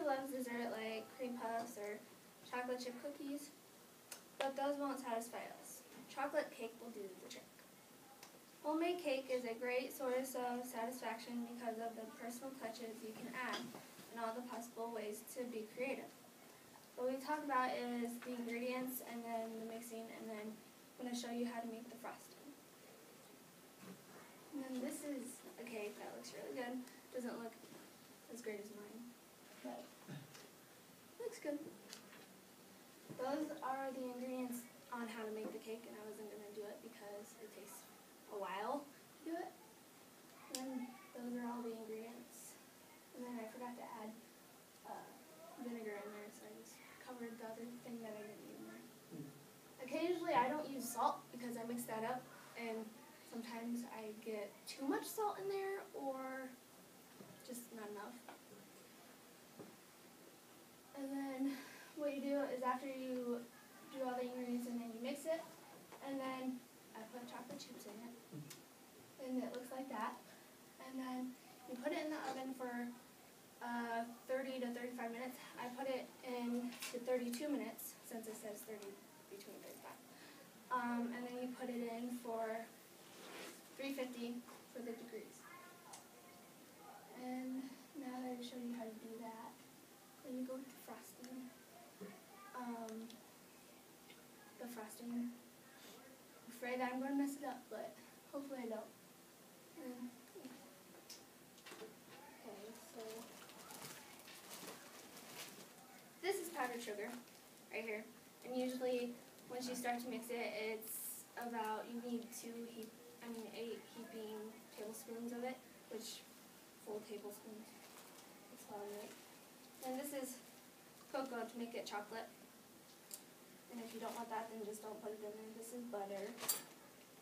loves dessert like cream puffs or chocolate chip cookies, but those won't satisfy us. Chocolate cake will do the trick. Homemade cake is a great source of satisfaction because of the personal touches you can add and all the possible ways to be creative. What we talk about is the ingredients and then the mixing, and then I'm going to show you how to make the frosting. And then this is a cake that looks really good. Doesn't look as great as mine, but looks good. Those are the ingredients on how to make the cake, and I wasn't going to do it because it takes a while to do it. And those are all the ingredients. And then I forgot to add vinegar in there, so I just covered the other thing that I didn't need in there. Occasionally I don't use salt because I mix that up, and sometimes I get too much salt in there or just not enough. And then what you do is after you do all the ingredients and then you mix it, and then I put chocolate chips in it, and it looks like that. And then you put it in the oven for 30 to 35 minutes. I put it in to 32 minutes since it says 30 between 35. And then you put it in for 350 for the degrees. And now that I've shown you how to do that, then you go with the frosting. The frosting. I'm afraid that I'm going to mess it up, but hopefully I don't. Okay, so this is powdered sugar right here. And usually once you start to mix it, it's about, you need 8 heaping tablespoons of it, which full tablespoons. That's all I make. And this is cocoa to make it chocolate. And if you don't want that, then just don't put it in there. This is butter.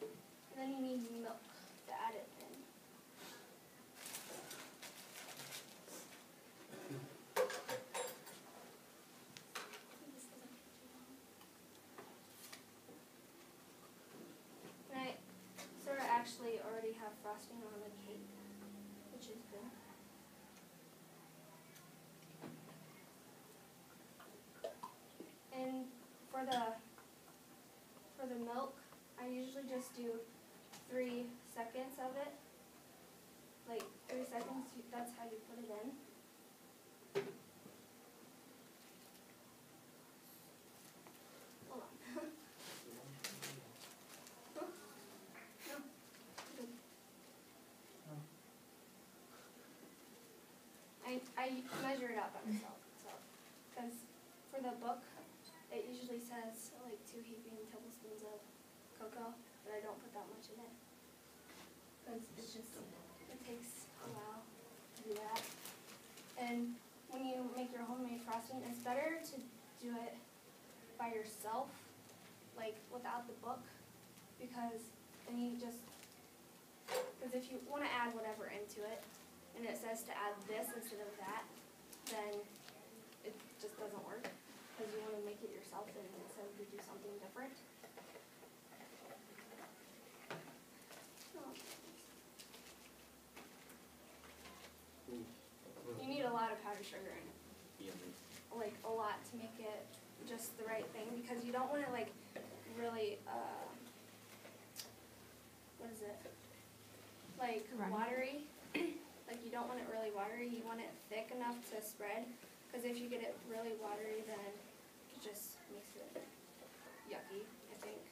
And then you need milk to add it in. And I sort of actually already have frosting on the cake, which is good. And for the milk, I usually just do 3 seconds of it. Like 3 seconds, that's how you put it in. Hold on. Huh? No. Good. I measure it out by myself, so, because for the book, it usually says like 2 heaping tablespoons of cocoa, but I don't put that much in it. Because it takes a while to do that. And when you make your homemade frosting, it's better to do it by yourself, like without the book, because then if you want to add whatever into it, and it says to add this instead of that, then it just doesn't work. Because you want to make it yourself, and it says to do something different. You need a lot of powdered sugar in it. Yeah. Like a lot to make it just the right thing, because you don't want it like really, what is it? Like watery. Like you don't want it really watery. You want it thick enough to spread. Because if you get it really watery, then it just makes it yucky, I think.